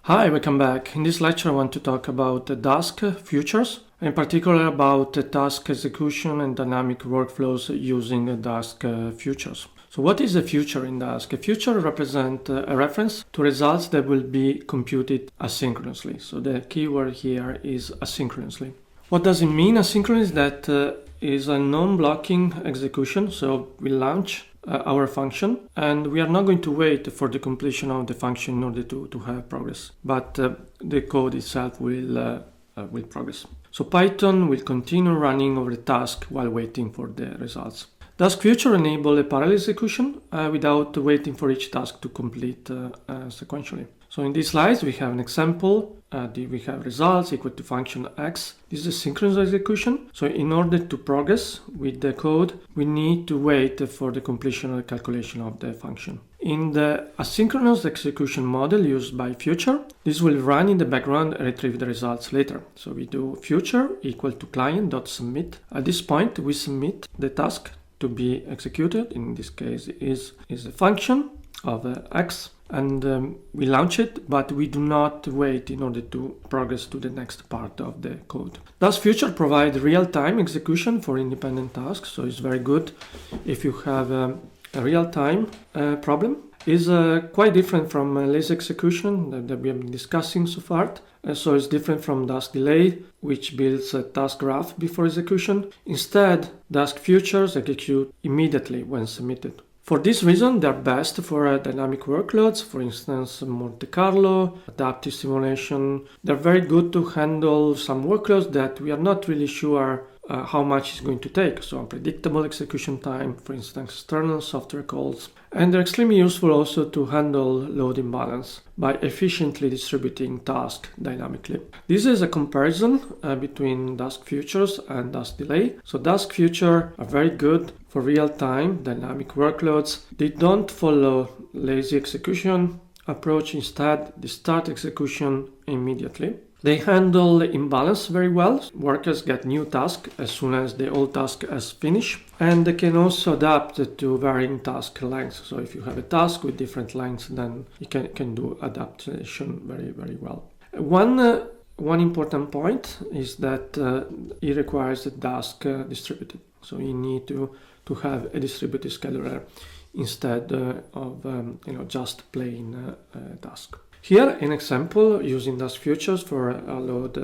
Hi, welcome back. In this lecture I want to talk about the Dask futures, in particular about the task execution and dynamic workflows using the Dask futures. So what is a future in Dask? A future represents a reference to results that will be computed asynchronously. So the keyword here is asynchronously. What does it mean? Asynchronous that is a non-blocking execution. So we launch our function and we are not going to wait for the completion of the function in order to have progress, but the code itself will progress. So Python will continue running over the task while waiting for the results. Dask future enable a parallel execution without waiting for each task to complete sequentially. So in these slides we have an example. We have results equal to function x. This is a synchronous execution. So in order to progress with the code, we need to wait for the completion of the calculation of the function. In the asynchronous execution model used by future, this will run in the background and retrieve the results later. So we do future equal to client.submit. At this point, we submit the task to be executed. In this case is a function of x. And we launch it, but we do not wait in order to progress to the next part of the code. Dask future provides real-time execution for independent tasks, so it's very good if you have a real-time problem. It's quite different from lazy execution that we have been discussing so far. So it's different from Dask delay, which builds a task graph before execution. Instead, Dask futures execute immediately when submitted. For this reason, they're best for dynamic workloads, for instance, Monte Carlo, adaptive simulation. They're very good to handle some workloads that we are not really sure how much it's going to take. So unpredictable execution time, for instance, external software calls. And they're extremely useful also to handle load imbalance by efficiently distributing tasks dynamically. This is a comparison between Dask futures and Dask delay. So Dask future are very good for real-time dynamic workloads. They don't follow lazy execution approach. Instead, they start execution immediately. They handle imbalance very well. Workers get new tasks as soon as the old task has finished. And they can also adapt to varying task lengths. So if you have a task with different lengths, then you can do adaptation very, very well. One important point is that it requires a Dask distributed. So you need to have a distributed scheduler instead of just plain task. Here, an example using Dask futures for load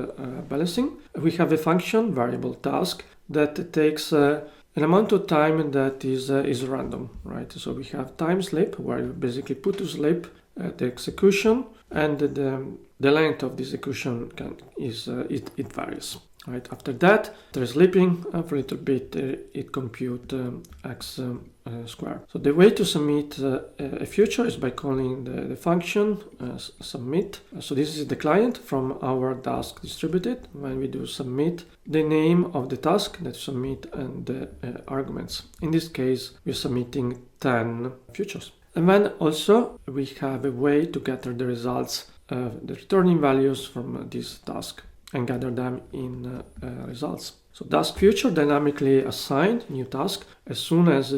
balancing. We have a function variable task that takes an amount of time that is random, right? So we have time sleep where you basically put to sleep the execution, and the length of the execution it varies. Right. After that, they're sleeping for a little bit. It compute x squared. So the way to submit a future is by calling the function submit. So this is the client from our Dask distributed. When we do submit, the name of the task that submit and the arguments. In this case, we're submitting 10 futures. And then also we have a way to gather the results, the returning values from this task, and gather them in results. So Dask future dynamically assign new task as soon as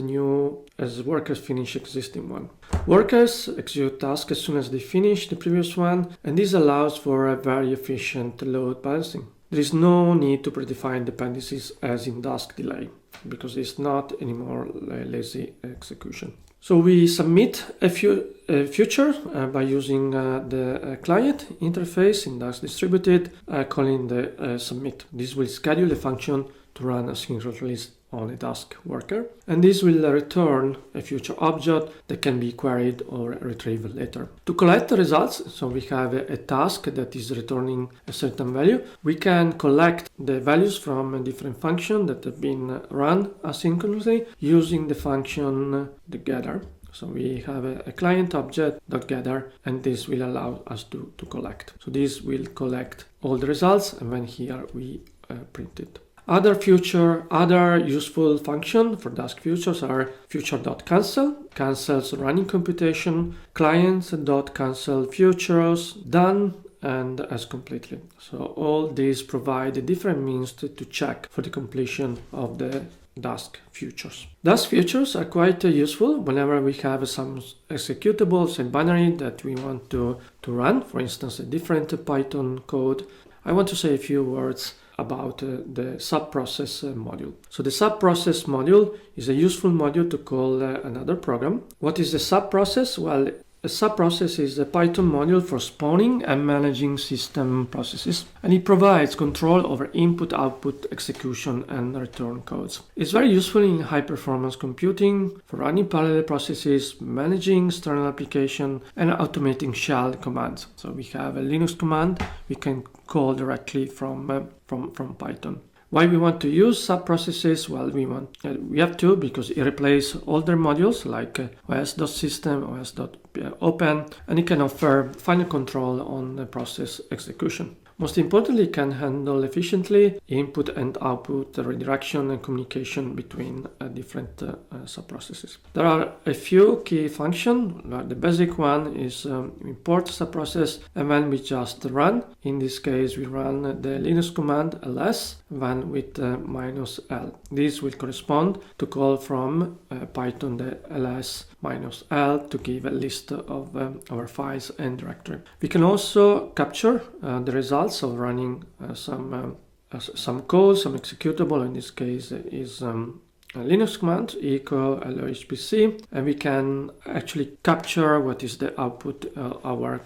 workers finish existing one. Workers execute task as soon as they finish the previous one, and this allows for a very efficient load balancing. There is no need to predefine dependencies as in Dask delay, because it's not anymore lazy execution. So we submit a future by using the client interface in Dask distributed, calling the submit. This will schedule a function to run asynchronously on a Dask worker, and this will return a future object that can be queried or retrieved later. To collect the results, so we have a task that is returning a certain value. We can collect the values from different functions that have been run asynchronously using the function gather. So we have a client object .gather, and this will allow us to collect. So this will collect all the results, and then here we print it. Other useful function for Dask futures are future.cancel, cancels running computation, clients.cancel futures, done, and as completely. So all these provide different means to check for the completion of the Dask futures. Dask futures are quite useful whenever we have some executables and binary that we want to run, for instance, a different Python code. I want to say a few words about the subprocess module. So the subprocess module is a useful module to call another program. What is the subprocess? Well, a subprocess is a Python module for spawning and managing system processes, and it provides control over input, output, execution, and return codes. It's very useful in high-performance computing, for running parallel processes, managing external application, and automating shell commands. So we have a Linux command we can call directly from Python. Why we want to use subprocesses? Well, we have to because it replaces older modules like os.system, os.open, and it can offer final control on the process execution. Most importantly, it can handle efficiently input and output redirection and communication between different subprocesses. There are a few key functions. The basic one is import subprocess, and then we just run. In this case, we run the Linux command ls, then with -l. This will correspond to call from Python the ls -l to give a list of our files and directory. We can also capture the results of running some code, some executable. In this case is a Linux command echo lohpc, and we can actually capture what is the output of our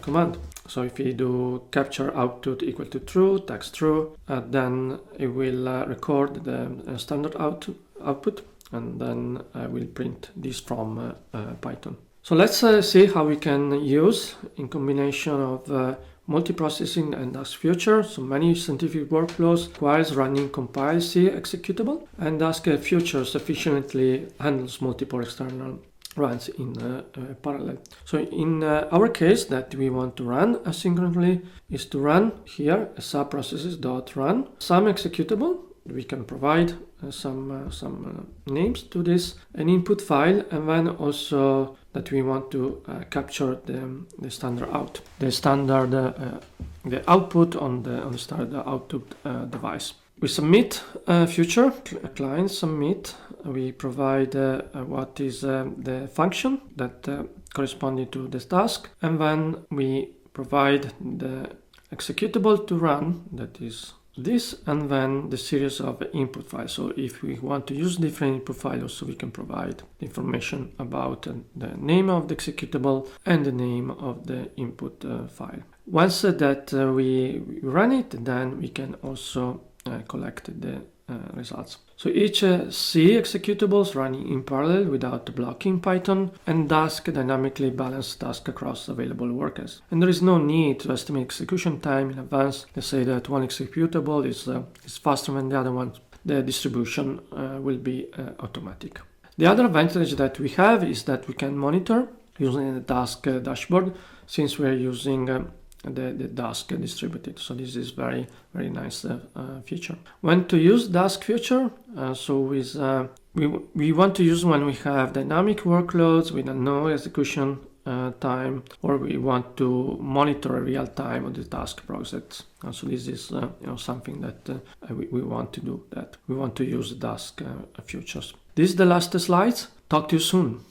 command. So if we do capture output equal to true, text true, then it will record the standard output, and then I will print this from Python. So let's see how we can use in combination of multiprocessing and Dask future. So many scientific workflows requires running compile C executable, and Dask futures efficiently handles multiple external runs in parallel. So in our case that we want to run asynchronously is to run here a subprocesses.run some executable. We can provide some names to this, an input file, and then also that we want to capture the standard out, the output on the standard output device. We submit future, client submit. We provide what is the function that corresponding to this task, and then we provide the executable to run, that is this, and then the series of input files. So if we want to use different input files, so we can provide information about the name of the executable and the name of the input file. Once that we run it, then we can also collect the results. So each C executables running in parallel without blocking Python, and Dask dynamically balance tasks across available workers. And there is no need to estimate execution time in advance. Let's say that one executable is faster than the other one. The distribution will be automatic. The other advantage that we have is that we can monitor using the Dask dashboard, since we're using the Dask distributed. So this is very nice feature. When to use Dask feature? We want to use when we have dynamic workloads with a no execution time, or we want to monitor real time of the task projects. So this is something that we want to do. That we want to use Dask futures. This is the last slides. Talk to you soon.